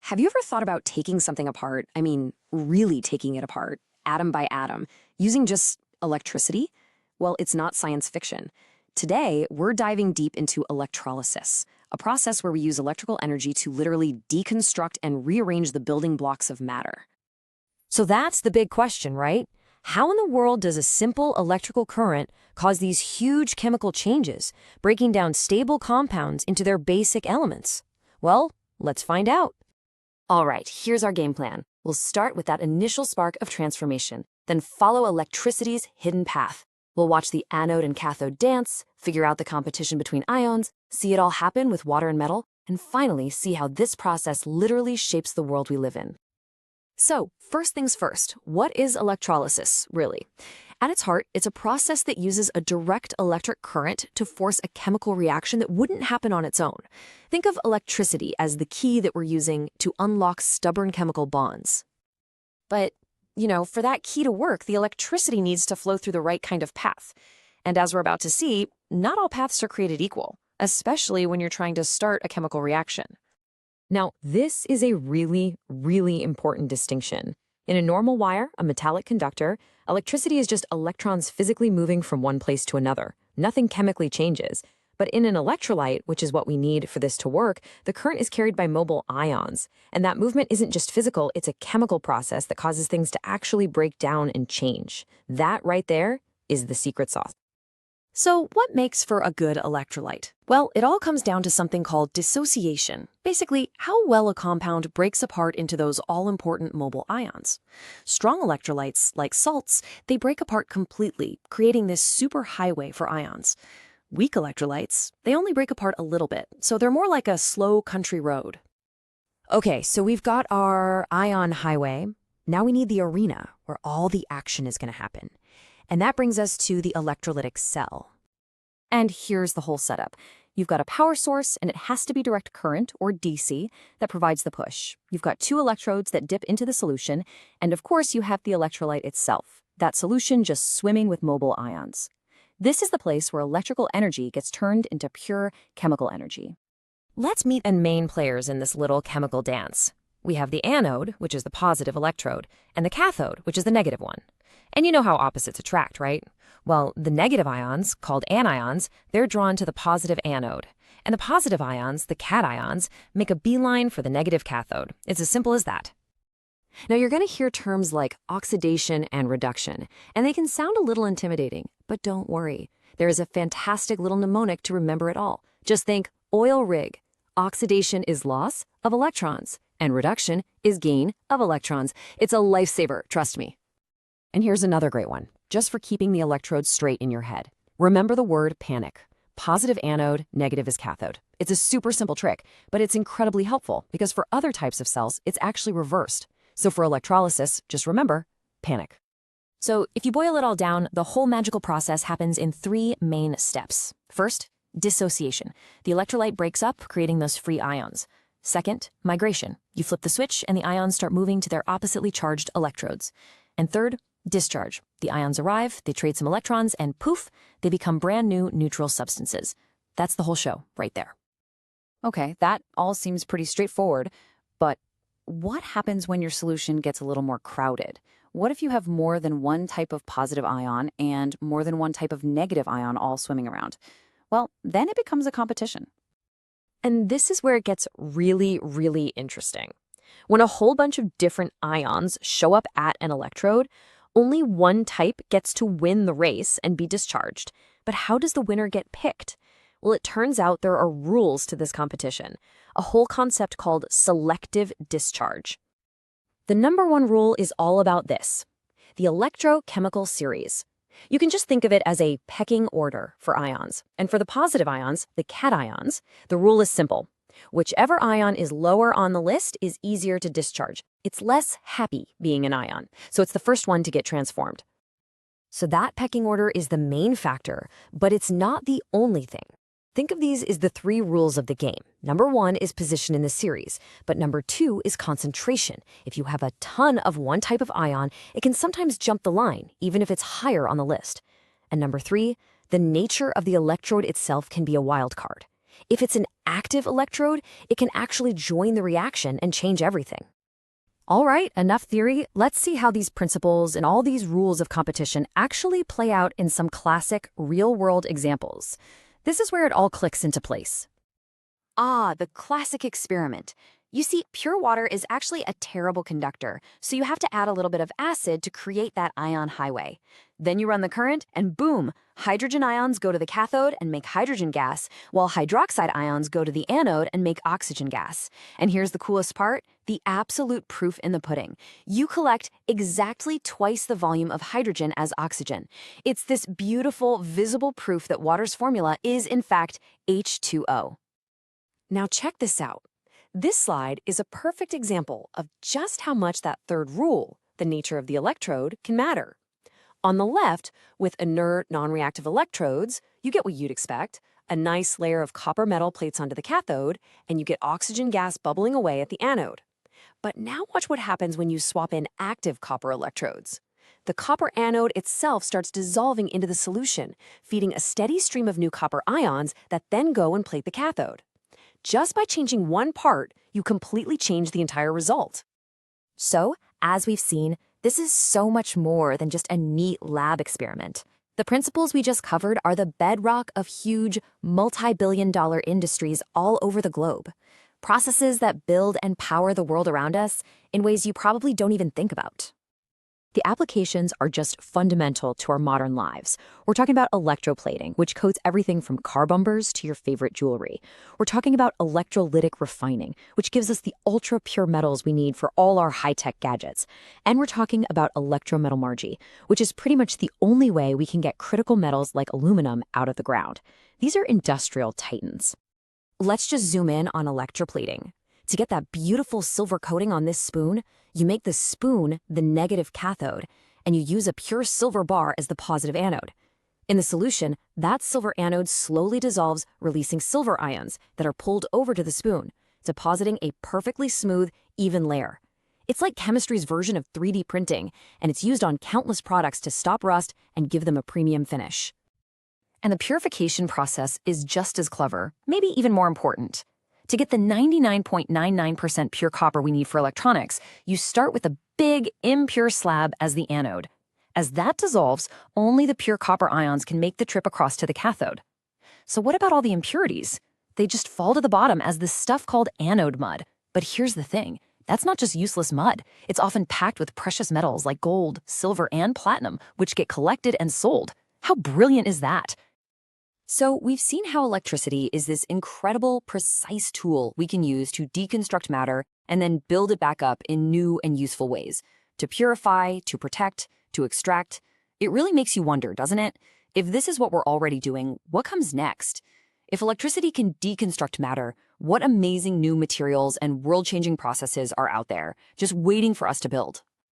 Have you ever thought about taking something apart? I mean, really taking it apart, atom by atom, using just electricity? Well, it's not science fiction. Today, we're diving deep into electrolysis, a process where we use electrical energy to literally deconstruct and rearrange the building blocks of matter. So that's the big question, right? How in the world does a simple electrical current cause these huge chemical changes, breaking down stable compounds into their basic elements? Well, let's find out. All right, here's our game plan. We'll start with that initial spark of transformation, then follow electricity's hidden path. We'll watch the anode and cathode dance, figure out the competition between ions, see it all happen with water and metal, and finally see how this process literally shapes the world we live in. So, first things first, what is electrolysis, really? At its heart, it's a process that uses a direct electric current to force a chemical reaction that wouldn't happen on its own. Think of electricity as the key that we're using to unlock stubborn chemical bonds. But, for that key to work, the electricity needs to flow through the right kind of path. And as we're about to see, not all paths are created equal, especially when you're trying to start a chemical reaction. Now, this is a really, really important distinction. In a normal wire, a metallic conductor, electricity is just electrons physically moving from one place to another. Nothing chemically changes. But in an electrolyte, which is what we need for this to work, the current is carried by mobile ions. And that movement isn't just physical, it's a chemical process that causes things to actually break down and change. That right there is the secret sauce. So what makes for a good electrolyte? Well, it all comes down to something called dissociation. Basically, how well a compound breaks apart into those all-important mobile ions. Strong electrolytes, like salts, they break apart completely, creating this superhighway for ions. Weak electrolytes, they only break apart a little bit, so they're more like a slow country road. Okay, so we've got our ion highway. Now we need the arena, where all the action is going to happen. And that brings us to the electrolytic cell. And here's the whole setup. You've got a power source, and it has to be direct current, or DC, that provides the push. You've got two electrodes that dip into the solution, and of course you have the electrolyte itself, that solution just swimming with mobile ions. This is the place where electrical energy gets turned into pure chemical energy. Let's meet the main players in this little chemical dance. We have the anode, which is the positive electrode, and the cathode, which is the negative one. And you know how opposites attract, right? Well, the negative ions, called anions, they're drawn to the positive anode. And the positive ions, the cations, make a beeline for the negative cathode. It's as simple as that. Now you're going to hear terms like oxidation and reduction, and they can sound a little intimidating, but don't worry. There is a fantastic little mnemonic to remember it all. Just think oil rig. Oxidation is loss of electrons, and reduction is gain of electrons. It's a lifesaver, trust me. And here's another great one, just for keeping the electrodes straight in your head. Remember the word panic. Positive anode, negative is cathode. It's a super simple trick, but it's incredibly helpful because for other types of cells, it's actually reversed. So for electrolysis, just remember, panic. So if you boil it all down, the whole magical process happens in three main steps. First, dissociation. The electrolyte breaks up, creating those free ions. Second, migration. You flip the switch and the ions start moving to their oppositely charged electrodes. And third, discharge. The ions arrive, they trade some electrons, and poof, they become brand new neutral substances. That's the whole show right there. Okay, that all seems pretty straightforward, but what happens when your solution gets a little more crowded? What if you have more than one type of positive ion and more than one type of negative ion all swimming around? Well, then it becomes a competition. And this is where it gets really, really interesting. When a whole bunch of different ions show up at an electrode, only one type gets to win the race and be discharged. But how does the winner get picked? Well, it turns out there are rules to this competition, a whole concept called selective discharge. The number one rule is all about this, the electrochemical series. You can just think of it as a pecking order for ions. And for the positive ions, the cations, the rule is simple. Whichever ion is lower on the list is easier to discharge. It's less happy being an ion, so it's the first one to get transformed. So that pecking order is the main factor, but it's not the only thing. Think of these as the three rules of the game. Number one is position in the series, but number two is concentration. If you have a ton of one type of ion, it can sometimes jump the line, even if it's higher on the list. And number three, the nature of the electrode itself can be a wild card. If it's an active electrode, it can actually join the reaction and change everything. All right, enough theory. Let's see how these principles and all these rules of competition actually play out in some classic real-world examples. This is where it all clicks into place. Ah, the classic experiment. You see, pure water is actually a terrible conductor, so you have to add a little bit of acid to create that ion highway. Then you run the current, and boom, hydrogen ions go to the cathode and make hydrogen gas, while hydroxide ions go to the anode and make oxygen gas. And here's the coolest part, the absolute proof in the pudding. You collect exactly twice the volume of hydrogen as oxygen. It's this beautiful, visible proof that water's formula is, in fact, H2O. Now check this out. This slide is a perfect example of just how much that third rule, the nature of the electrode, can matter. On the left, with inert, non-reactive electrodes, you get what you'd expect, a nice layer of copper metal plates onto the cathode, and you get oxygen gas bubbling away at the anode. But now watch what happens when you swap in active copper electrodes. The copper anode itself starts dissolving into the solution, feeding a steady stream of new copper ions that then go and plate the cathode. Just by changing one part, you completely change the entire result. So, as we've seen, this is so much more than just a neat lab experiment. The principles we just covered are the bedrock of huge, multi-billion-dollar industries all over the globe. Processes that build and power the world around us in ways you probably don't even think about. The applications are just fundamental to our modern lives. We're talking about electroplating, which coats everything from car bumpers to your favorite jewelry. We're talking about electrolytic refining, which gives us the ultra-pure metals we need for all our high-tech gadgets. And we're talking about electrometallurgy, which is pretty much the only way we can get critical metals like aluminum out of the ground. These are industrial titans. Let's just zoom in on electroplating. To get that beautiful silver coating on this spoon, you make the spoon the negative cathode, and you use a pure silver bar as the positive anode. In the solution, that silver anode slowly dissolves, releasing silver ions that are pulled over to the spoon, depositing a perfectly smooth, even layer. It's like chemistry's version of 3D printing, and it's used on countless products to stop rust and give them a premium finish. And the purification process is just as clever, maybe even more important. To get the 99.99% pure copper we need for electronics, you start with a big, impure slab as the anode. As that dissolves, only the pure copper ions can make the trip across to the cathode. So what about all the impurities? They just fall to the bottom as this stuff called anode mud. But here's the thing. That's not just useless mud. It's often packed with precious metals like gold, silver, and platinum, which get collected and sold. How brilliant is that? So we've seen how electricity is this incredible, precise tool we can use to deconstruct matter and then build it back up in new and useful ways. To purify, to protect, to extract. It really makes you wonder, doesn't it? If this is what we're already doing, what comes next? If electricity can deconstruct matter, what amazing new materials and world-changing processes are out there, just waiting for us to build?